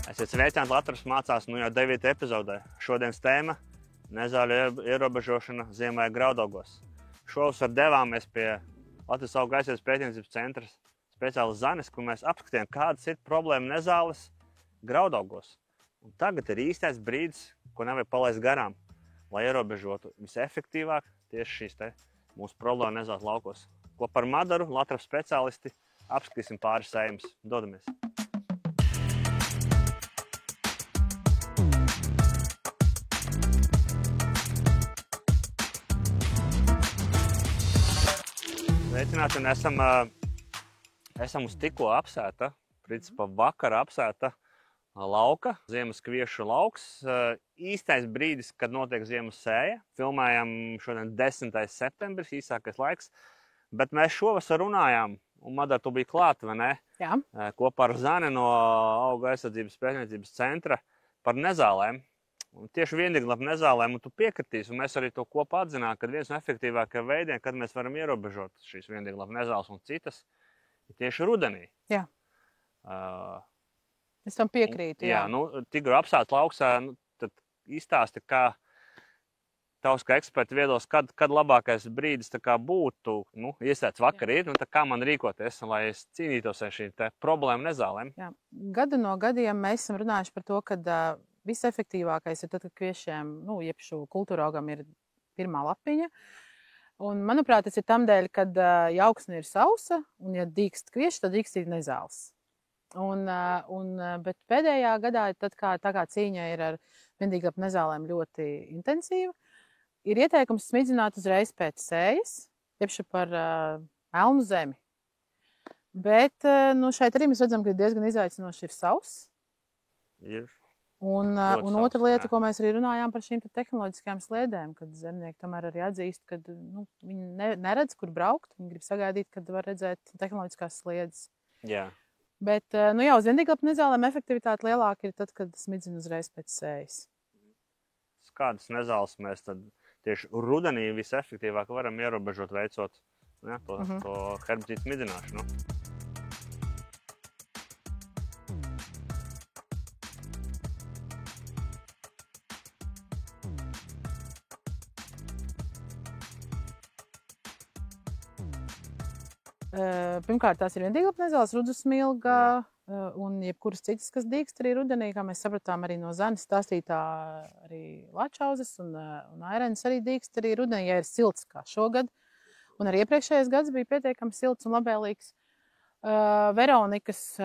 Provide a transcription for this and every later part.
Esiet sveicināti, Latvijas mācās jau 9. epizodē. Šodienas tēma – nezāļu ierobežošana ziemai graudaugos. Šovasar devāmies pie Latvijas augu aizsardzības pētniecības centra speciālis Zanis, kur mēs apskatījām, kādas ir problēma nezāles graudaugos. Un tagad ir īstais brīdis, ko nevajag palaist garām, lai ierobežotu visefektīvāk tieši šīs mūsu problēma nezāles laukos. Kopā ar Madaru, Latvijas speciālisti, apskatīsim pāris sējumus. Dodamies! Sveicināti, un esam uz tikko apsēta, principā vakara apsēta lauka, ziemas kviešu lauks. Īstais brīdis, kad notiek ziemas sēja. Filmējam šodien 10. septembris, īsākais laiks. Bet mēs šovasar runājām, un Madara, tu biji klāt, vai ne? Jā. Kopā ar Zani no augu aizsardzības pētniecības centra par nezālēm. Un tieši vienīglap nezālēm, un tu piekritīsi, un mēs arī to kopā atzinām, ka viens no efektīvākajiem veidiem, kad mēs varam ierobežot šīs vienīglap nezāles un citas, ir tieši rudenī. Jā. Es tam piekrītu, jā. Tigru apsēt lauksā, tad izstāsti, kā tavs kā eksperti viedos, kad labākais brīdis būtu, iesēts vakar ir, kā man rīkoties, lai es cīnītos ar šīm problēmu nezālēm. Jā. Gadu no gadiem mēs esam runājuši par to, ka visefektīvākais ir tad, kad kviešiem, jeb šo kultūra augam ir pirmā lapiņa. Un, manuprāt, tas ir tam dēļ, kad ja augsne ir sausa, un ja dīkst kvieši, tad dīkstīt nezāles. Bet pēdējā gadā, tā kā cīņa ir ar vienīglap nezālēm ļoti intensīva, ir ieteikums smidzināt uzreiz pēc sējas, jeb par melnu zemi. Bet šeit arī mēs redzam, ka diezgan izaicinoši ir sauss. Ir. Un otra lieta, ko mēs arī runājām par šīm tehnoloģiskajām sliedēm, kad zemnieki tomēr arī atzīst, ka viņi neredz, kur braukt. Viņi grib sagaidīt, kad var redzēt tehnoloģiskās sliedes. Jā. Bet, uz vienīglap nezālēm efektivitāte lielāka ir tad, kad smidzina uzreiz pēc sējas. Kādas nezāles mēs tad tieši rudenī visefektīvāk varam ierobežot, veicot to herbicīdu smidzināšanu? Pirmkārt, tās ir vienīglap nezāles, rudzusmilga un jebkuras citas, kas dīkst arī rudenī, kā mēs sapratām arī no Zanes stāstītā, arī lačauzes un airenes arī dīkst arī rudenī, ja ir silts kā šogad. Un arī iepriekšējais gads bija pietiekami silts un labēlīgs. Veronikas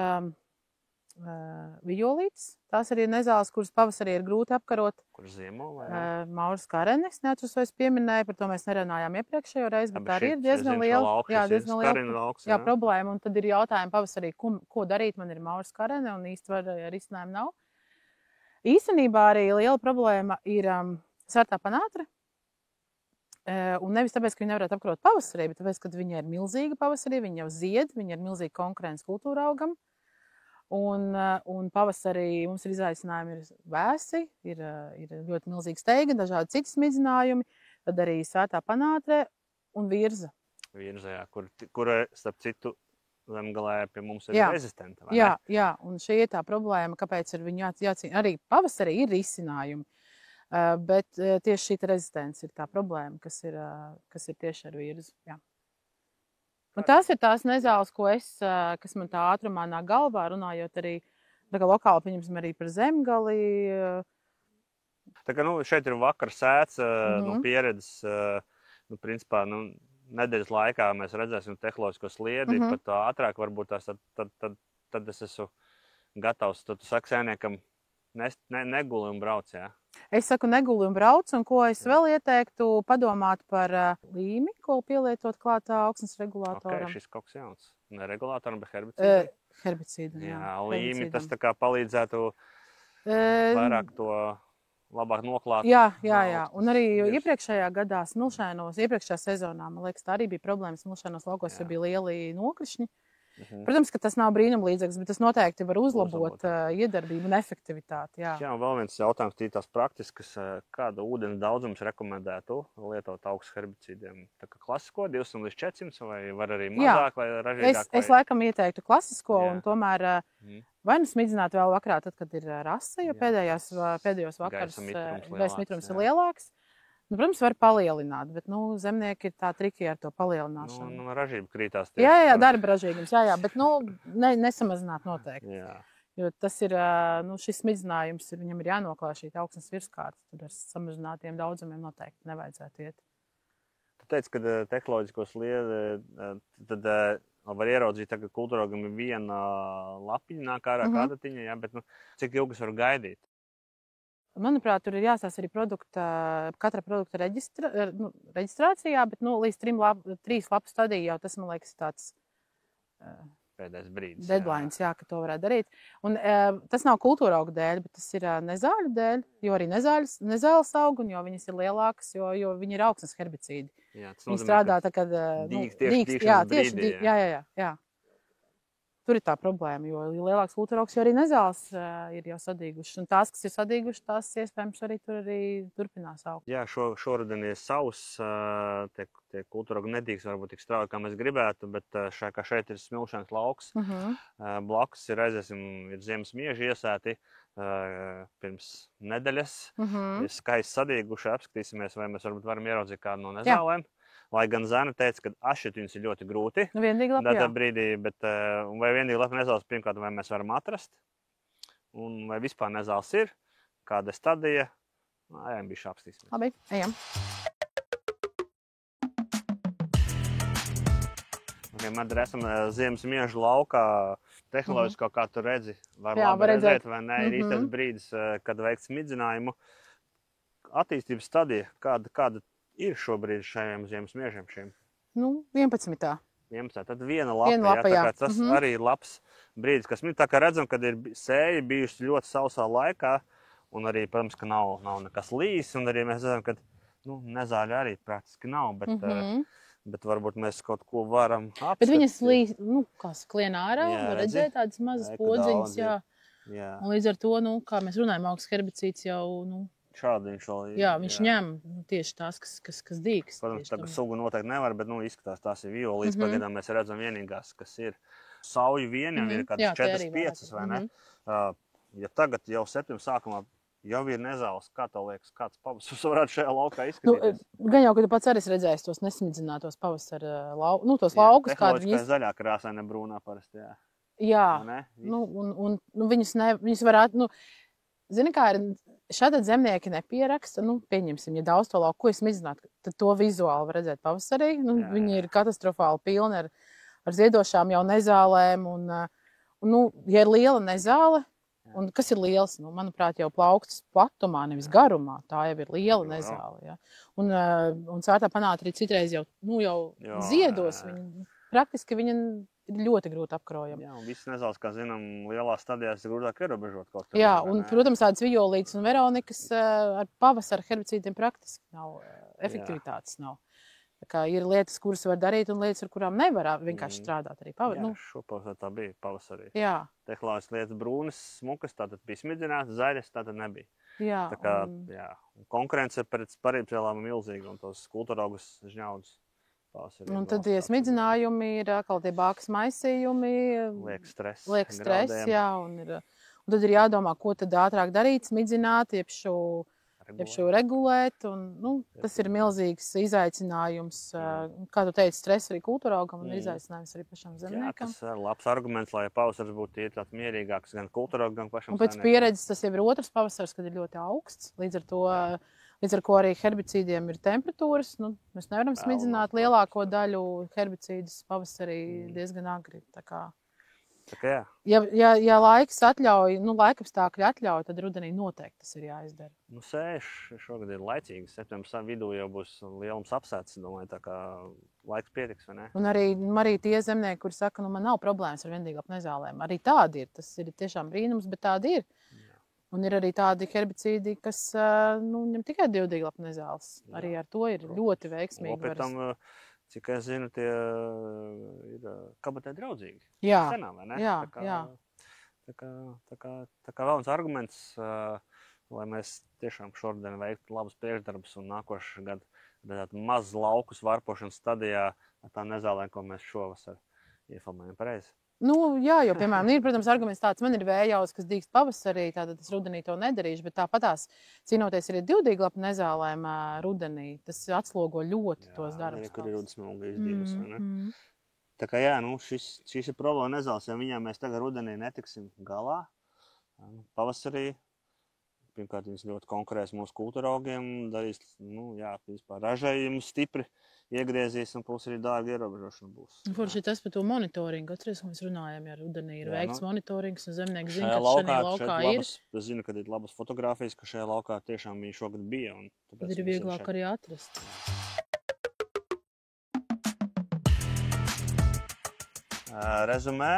vijolītes, tās arī ir nezāles, kuras pavasarī ir grūti apkarot. Kur ziemo vai? Mauras karenes, neatceros, vai es pieminēju, par to mēs nerunājām iepriekšējo reizi, bet arī ir diezgan liela problēma. Un tad ir jautājumi pavasarī, ko darīt, man ir mauras karene un īsti risinājumu nav. Īstenībā arī liela problēma ir sartā panātre. Un nevis tāpēc, ka viņi nevarētu apkarot pavasarī, bet tāpēc, ka viņa ir milzīga pavasarī, viņa jau zied, viņa ir milzīga konkurence kultūra augam. Un pavasarī mums ir izaicinājumi, ir vēsi, ir ļoti milzīga steiga, dažādi citi smidzinājumi, tad arī sētā panātre un virza. Virza, jā, kur starp citu zemgalē pie mums ir rezistenta, vai ne? Jā, un šī ir tā problēma, kāpēc ar viņu jācīnās. Arī pavasarī ir risinājumi, bet tieši šī rezistence ir tā problēma, kas ir tieši ar virzu, jā. Un tās ir tās nezāles, kas man tā ātrumā nāk galvā, runājot arī lokāli, pieņemsim arī par zemgali. Tā kā šeit ir vakar sēts no pieredzes, principā, nedēļas laikā mēs redzēsim tehnoloģisko sliedi, pat ātrāk varbūt tās, tad es esmu gatavs, tad tu saki sēniekam, neguli un brauc, jā. Es saku neguli un brauc, un ko es vēl ieteiktu padomāt par līmi, ko pielietot klātā augsnes regulātoram. Šis kaut kas jauns. Ne regulātoram, bet herbicīdam. Herbicīdam, jā. Līmi tas tā kā palīdzētu vairāk to labāk noklāt. Jā. Un arī iepriekšējā gadā iepriekšējā sezonā, man liekas, tā arī bija problēma smilšainos laukos, jo bija lieli nokrišņi. Protams, ka tas nav brīnumlīdzīgs, bet tas noteikti var uzlabot iedarbību un efektivitāti. Jā, un vēl viens jautājums, tās praktiskas, kāda ūdens daudzums rekomendētu lietot augsnes herbicīdiem? Tā kā klasisko 200 līdz 400 vai var arī mazāk vai ražīgāk? Es laikam ieteiktu klasisko un tomēr vai nu smidzināt vēl vakarā, tad, kad ir rasa, jo pēdējos vakarus gaisa mitrums ir lielāks. Nu, protams, var palielināt, bet zemnieki ir tā triki ar to palielināšanu. Ražība krītās tieši. Jā, darba ražīgums, bet nesamazināt noteikti. Jā. Jo tas ir, šis smidzinājums, viņam ir jānoklāj šī augsnes virskārta, tad ar samazinātiem daudzumiem noteikti nevajadzētu iet. Tu teici, ka tehnoloģisko sliedi, tad var ieraudzīt, ka kultūrogam ir viena lapiņa, nāk ārā ādatiņa, bet cik ilgas var gaidīt? Manuprāt, tur ir jāsās arī katra produkta reģistrācijā, bet līdz 3 lapu stadiju jau tas, man liekas, tāds pēdējais brīdis. Deadlines, ka to varētu darīt. Un tas nav kultūraugu dēļ, bet tas ir nezāļu dēļ, jo arī nezāles aug, un jo viņas ir lielākas, jo viņi ir augsnes herbicīdi. Viņi strādā tā, kad dīkst. Jā. Tur ir tā problēma, jo lielāks kultūraugs, jo arī nezāles ir jau sadīgušas. Un tās, kas ir sadīgušas, tās iespējams arī turpinās augt. Jā, šoruden ir sauss, tie kultūraugi nedīgs varbūt tik strauji, kā mēs gribētu, bet šeit ir smilšanas lauks. Blakus ir ziemas mieži iesēti pirms nedēļas. Ir skaisti sadīguši, apskatīsimies, vai mēs varbūt varam ieraudzīt kādu no nezālēm. Lai gan Zana teica, ka ašķirt viņus ir ļoti grūti. Vienīgi labi, jā. Brīdī, vai vienīgi labi nezāles, pirmkārt, vai mēs varam atrast, un vai vispār nezāles ir, kāda stadija. Ejam, bišķi apstīsim. Labi, ejam. Vienmēr esam ziemas miežu laukā, tehnoloģisko, kā tu redzi, var labi redzēt, vai ne, ir īstais brīdis, kad veikt smidzinājumu. Attīstības stadija, kāda ir šobrīd šajiem ziemas miežiem šiem? 11. 11. Tad viena lapa, jā. Tas arī ir labs brīdis, kas tā kā redzam, kad ir sēja bijuši ļoti sausā laikā, un arī, protams, ka nav nekas līs, un arī mēs redzam, ka nezāļu arī praktiski nav, bet varbūt mēs kaut ko varam apskatīt. Bet viņas līs, kā klien ārā, var redzēt tādas mazas podziņas, jā. Un līdz ar to, kā mēs runājam, augsts herbicīds jau, šādi viņš vēl ir. Jā, viņš ņem tieši tās, kas dīgs. Protams, tā sugu noteikti nevar, bet izskatās tās ir violītes. Pagaidām mēs redzam vienīgās, kas ir. Sauju vienam ir kādas 4-5, vai ne? Ja tagad jau septembra sākumā jau ir nezāles, kā tev liekas, kāds pavasaris varētu šajā laukā izskatīties? Gan jau, ka tu pats arī redzēsi tos nesmidzinātos pavasara tos laukus. Tehnoloģiskā zaļā krāsā, ne brūnā parasti, jā. Jā, un viņus varētu, zini kā ir, šādi zemnieki nepieraksta, pieņemsim, ja daudz to lauku, ko es midzinātu, tad to vizuāli var redzēt pavasarī. Viņi ir katastrofāli pilni ar ziedošām jau nezālēm, un ja ir liela nezāle, un kas ir liels, manuprāt, jau plauktas platumā, nevis garumā, tā jau ir liela nezāle. Ja. Un cērtā panāta arī citreiz jau ziedos, praktiski viņa ir ļoti grūti apkrojama. Jā, un visas nezāles, kā zinām, lielās stadijās ir grūtāk ierobežot kaut kā. Jā, un, protams, tādas violītes un veronikas ar pavasara herbicīdiem praktiski nav, efektivitātes nav. Tā kā ir lietas, kuras var darīt, un lietas, ar kurām nevar vienkārši strādāt arī pavasarī. Jā, šopavasarī tā bija pavasarī. Jā. Tehnoloģiskas lietas brūnas, smukas, tātad bija smidzināts, zaļas, tātad nebija. Jā. Tā kā, konkurence pret parībcēlām milzīga, un tos kultūraugus žņaudus. Un tad tie smidzinājumi ir atkal tie bākas maisījumi. Liek stress, jā. Un tad ir jādomā, ko tad ātrāk darīt, smidzināt, jeb šo regulēt. Un, tas ir milzīgs izaicinājums. Kā tu teici, stress arī kultūraugam un izaicinājums arī pašam zemniekam. Jā, tas ir labs arguments, lai pavasaris būtu tāds mierīgāks gan kultūraugam, gan pašam zemniekam. Un pēc pieredzes tas jau ir otrs pavasaris, kad ir ļoti augsts. Līdz ar ko arī herbicīdiem ir temperatūras. Mēs nevaram smidzināt lielāko daļu herbicīdus pavasarī diezgan agri. Ja laiks atļauj, laikapstākļi atļauj, tad rudenī noteikti tas ir jāizdara. Sēž šogad ir laicīgi. Septembra vidū jau būs lielums apsēts. Domāju, tā kā laiks pietiks, vai ne? Un arī tie zemnieki, kuri saka, man nav problēmas ar viendīglapu nezālēm. Arī tādi ir. Tas ir tiešām brīnums, bet tādi ir. Un ir arī tādi herbicīdi, kas ņem tikai divdīglapu nezāles. Arī ar to ir ļoti veiksmīgi. Pēc tam, cik es zinu, tie ir kabatē draudzīgi. Jā, cenā, vai ne? Jā. Tā kā vēl viens arguments, lai mēs tiešām šodien veiktu labus priekšdarbus un nākošu gadu redzētu maz laukus varpošanas stadijā ar tām nezālēm, ko mēs šovasar iefilmējam pareizi. Nu, jā, jo, piemēram, ir, protams, arguments tāds, man ir vējauts, kas dīkst pavasarī, tātad es rudenī to nedarīšu, bet tāpatās cīnoties arī divdīglapu nezālēm rudenī, tas atslogo ļoti tos darbus. Jā, kur ir rudasmulgas divas, vai ne? Tā kā jā, nu, šis ir problēma nezāles, ja viņām mēs tagad rudenī netiksim galā. Pavasarī, pirmkārt, viņas ļoti konkurēs mūsu kultūraugiem, darīs, nu, jā, vispār ražējumu stipri iegriezīs, un plus arī dārga ierobežošana būs. Forši tas par to monitoringu. Atceries, ka mēs runājam, ja rudenī ir veikts monitorings, un zemnieki zina, ka šajā laukā ir. Es zinu, ka ir labas fotogrāfijas, ka šajā laukā tiešām viņa šogad bija. Tad ir vieglāk arī atrast. Rezumē,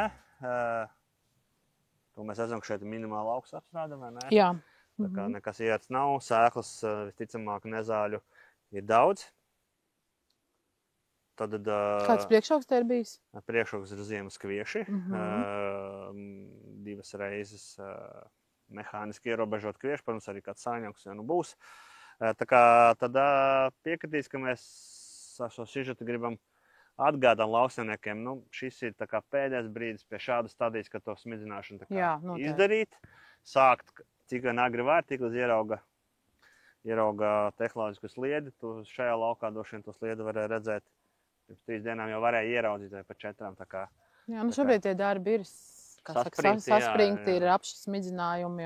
to mēs redzam, ka šeit ir minimāla augsts apstrāde, vai ne? Jā. Tā kā nekas ierats nav, sēklas visticamāk nezāļu ir daudz. Tad, kāds priekšaugs te ir bijis? Priekšaugs ir ziemas kvieši. Divas reizes mehāniski ierobežot kvieši, protams, arī kāds sāņauks jau nu būs. Tā kā tad piekritīs, ka mēs ar šo sižetu gribam atgādāt lauksaimniekiem, nu, šis ir tā kā pēdējais brīdis pie šādas stadijas, ka to smidzināšanu tā kā izdarīt, sākt, cik vien agri var, tik līdz ierauga tehnoloģisku sliedi. Tu šajā laukā droši vien to sliedi varēja redzēt. Pirms 3 dienām jau varēja ieraudzīt vai pat 4. Tā kā, jā, nu šobrīd tie darbi ir saspringti, ir apšķi smidzinājumi,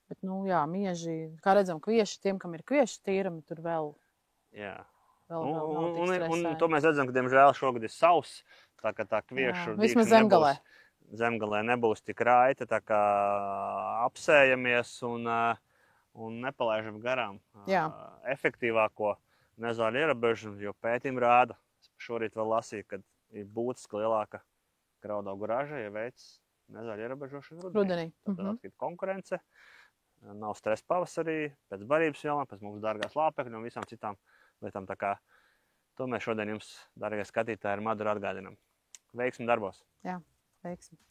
bet, nu, jā, mieži, kā redzam, kvieši, tiem, kam ir kvieši tīrami, tur vēl nav tik stresēni. Un to mēs redzam, ka, diemžēl, šogad ir sauss, tā ka tā kviešu dīkšana zemgalē nebūs tik raita, tā kā apsējamies un nepalaižam garām efektīvāko nezāļu ierobežošanu, jo pētījumi rāda. Šorīt vēl lasīju, ka ir būtiski lielāka graudaugu raža, ja veic nezāļu ierobežošanu rudenī. Tad atkrīt konkurence, nav stresa pavasarī, pēc barības vielām, pēc mūsu dārgās lāpekļu un visām citām lietām. Tā kā to mēs šodien jums, dārgie skatītāji, ar Maduru atgādinām. Veiksmi darbos! Jā, veiksmi!